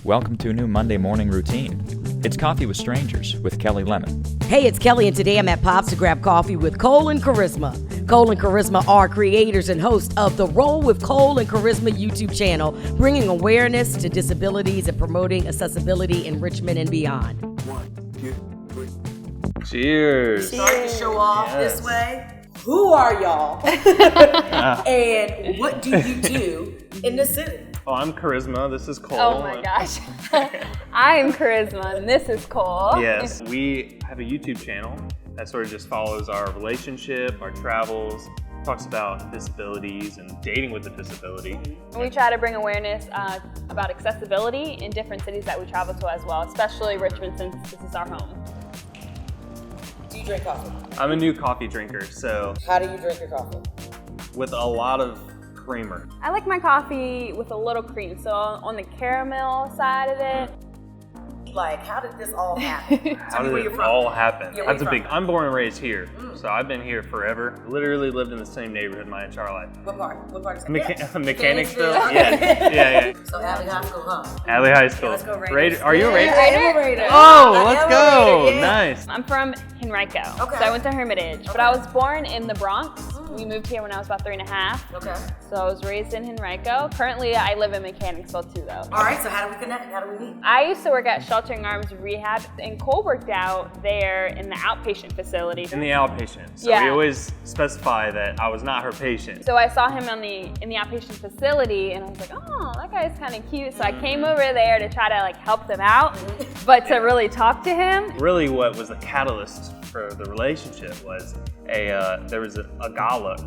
Welcome to a new Monday morning routine. It's Coffee with Strangers with Kelli Lemon. Hey, it's Kelli, and today I'm at Pops to grab coffee with Cole and Charisma. Cole and Charisma are creators and hosts of the Roll with Cole and Charisma YouTube channel, bringing awareness to disabilities and promoting accessibility in Richmond and beyond. 1, 2, 3. Cheers. Start the show off this way. Who are y'all? And what do you do in the city? Oh, I'm Charisma. This is Cole. Oh my gosh. I'm Charisma and this is Cole. Yes, we have a YouTube channel that sort of just follows our relationship, our travels, talks about disabilities and dating with a disability. And we try to bring awareness about accessibility in different cities that we travel to as well, especially Richmond since this is our home. Do you drink coffee? I'm a new coffee drinker, so How do you drink your coffee? with a lot of creamer. I like my coffee with a little cream, so on the caramel side of it. Like, how did this all happen? How did it all happen? Yeah, where That's you a big. from? I'm born and raised here, so I've been here forever. Literally lived in the same neighborhood my entire life. What part? What part is Mechanicsville? Okay. Yeah. So Alley High School, huh? Alley High School. Let's go Raiders. Are you a Raider? I am a Raider. Oh, let's I am a go! Raider, yeah. Nice. I'm from Henrico, Okay. so I went to Hermitage, but I was born in the Bronx. We moved here when I was about 3 and a half. Okay. So I was raised in Henrico. Currently, I live in Mechanicsville too, though. All right, so how do we connect? How do we meet? I used to work at Sheltering Arms Rehab, and Cole worked out there in the outpatient facility. In the outpatient. So Yeah. we always specify that I was not her patient. So I saw him in the outpatient facility, and I was like, oh, that guy's kind of cute. So I came over there to try to like help them out, but to really talk to him. Really what was the catalyst for the relationship was there was a gala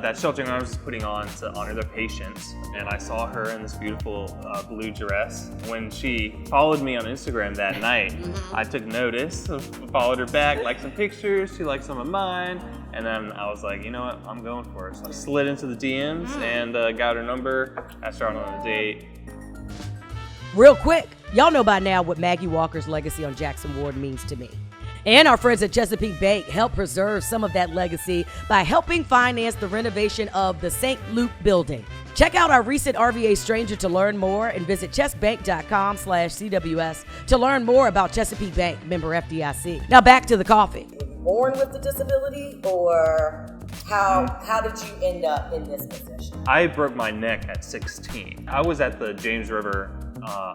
that Sheltering Arms was putting on to honor their patients, and I saw her in this beautiful blue dress. When she followed me on Instagram that night, I took notice, followed her back, liked some pictures, she liked some of mine, and then I was like, you know what, I'm going for it. So I slid into the DMs and got her number, asked her out on a date. Real quick, y'all know by now what Maggie Walker's legacy on Jackson Ward means to me. And our friends at Chesapeake Bank help preserve some of that legacy by helping finance the renovation of the St. Luke building. Check out our recent RVA Stranger to learn more and visit chessbank.com/CWS to learn more about Chesapeake Bank, member FDIC. Now back to the coffee. Born with the disability, or how did you end up in this position? I broke my neck at 16. I was at the James River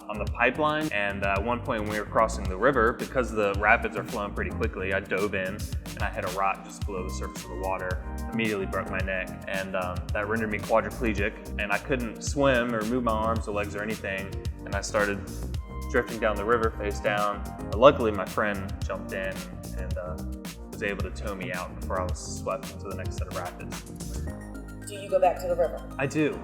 on the pipeline, and at one point when we were crossing the river, because the rapids are flowing pretty quickly, I dove in and I hit a rock just below the surface of the water. Immediately broke my neck, and that rendered me quadriplegic, and I couldn't swim or move my arms or legs or anything, and I started drifting down the river face down. But luckily my friend jumped in and was able to tow me out before I was swept into the next set of rapids. Do you go back to the river? I do.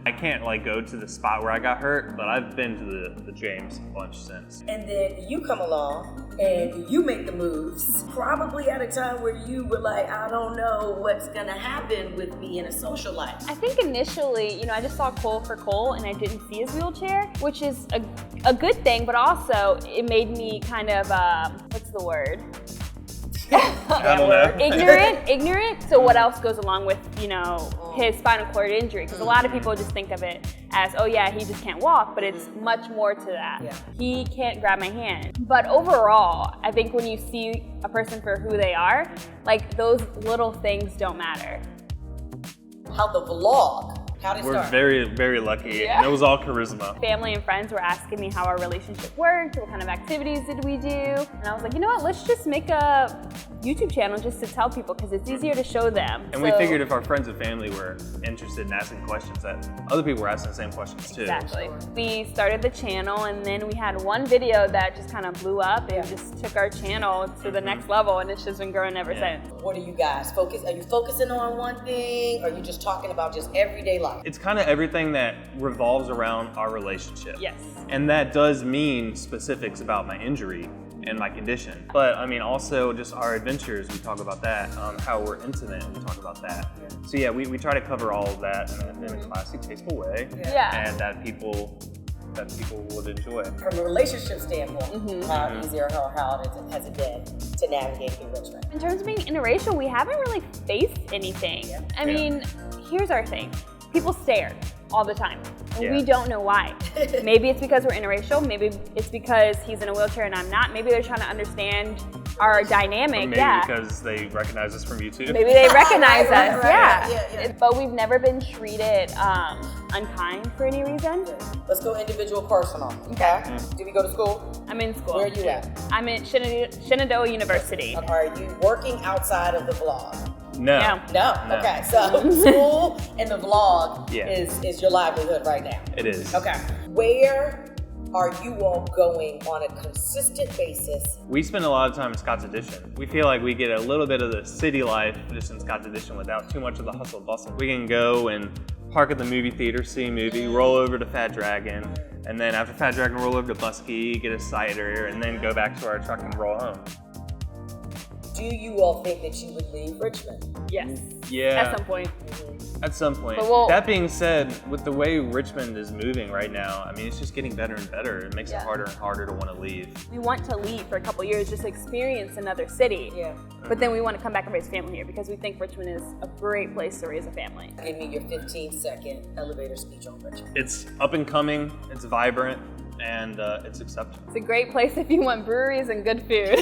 I can't like go to the spot where I got hurt, but I've been to the James a bunch since. And then you come along and you make the moves, probably at a time where you were like, I don't know what's gonna happen with me in a social life. I think initially, I just saw Cole for Cole and I didn't see his wheelchair, which is a good thing, but also it made me kind of, what's the word? I don't know. Ignorant to what else goes along with, his spinal cord injury. Because a lot of people just think of it as, oh yeah, he just can't walk, but it's much more to that. Yeah. He can't grab my hand. But overall, I think when you see a person for who they are, like those little things don't matter. How the vlog, how did it We're start? very, very lucky, Yeah. and it was all charisma. Family and friends were asking me how our relationship worked, what kind of activities did we do, and I was like, you know what, let's just make a YouTube channel just to tell people because it's easier to show them. And we figured if our friends and family were interested in asking questions, that other people were asking the same questions too. Exactly. We started the channel and then we had one video that just kind of blew up and just took our channel to the next level, and it's just been growing ever since. What are you guys focused? Are you focusing on one thing? Or are you just talking about just everyday life? It's kind of everything that revolves around our relationship. Yes. And that does mean specifics about my injury and my condition. But I mean, also just our adventures, we talk about that. How we're intimate, we talk about that. So yeah, we try to cover all of that in a classic, tasteful way. Yeah. And that people would enjoy. From a relationship standpoint, how easy or how hard has it been to navigate through Richmond? In terms of being interracial, we haven't really faced anything. I mean, here's our thing. People stare all the time. And Yeah. we don't know why. Maybe it's because we're interracial. Maybe it's because he's in a wheelchair and I'm not. Maybe they're trying to understand our dynamic. Or maybe because they recognize us from YouTube. Maybe they recognize us. right. Yeah. But we've never been treated unkind for any reason. Let's go individual personal. Okay. Do we go to school? I'm in school. Where are you at? I'm at Shenandoah University. Are you working outside of the vlog? No. No. Okay. So school and the vlog Yeah. is your livelihood right now. It is. Okay. Where are you all going on a consistent basis? We spend a lot of time in Scotts Addition. We feel like we get a little bit of the city life just in Scotts Addition without too much of the hustle bustle. We can go and park at the movie theater, see a movie, roll over to Fat Dragon, and then after Fat Dragon, roll over to Buskey, get a cider, and then go back to our truck and roll home. Do you all think that you would leave Richmond? Yes. Yeah. At some point. At some point. But we'll- That being said, with the way Richmond is moving right now, I mean, it's just getting better and better. It makes it harder and harder to want to leave. We want to leave for a couple years just to experience another city. Yeah. But then we want to come back and raise family here because we think Richmond is a great place to raise a family. Give me your 15-second elevator speech on Richmond. It's up and coming, it's vibrant, and it's exceptional. It's a great place if you want breweries and good food.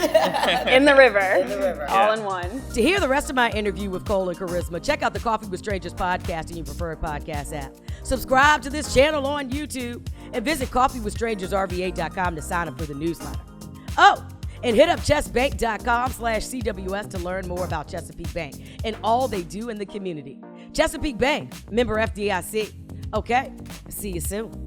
In the river. In the river. All Yeah. in one. To hear the rest of my interview with Cole and Charisma, check out the Coffee with Strangers podcast in your preferred podcast app. Subscribe to this channel on YouTube and visit coffeewithstrangersrva.com to sign up for the newsletter. Oh, and hit up chestbank.com/CWS to learn more about Chesapeake Bank and all they do in the community. Chesapeake Bank, member FDIC. Okay, see you soon.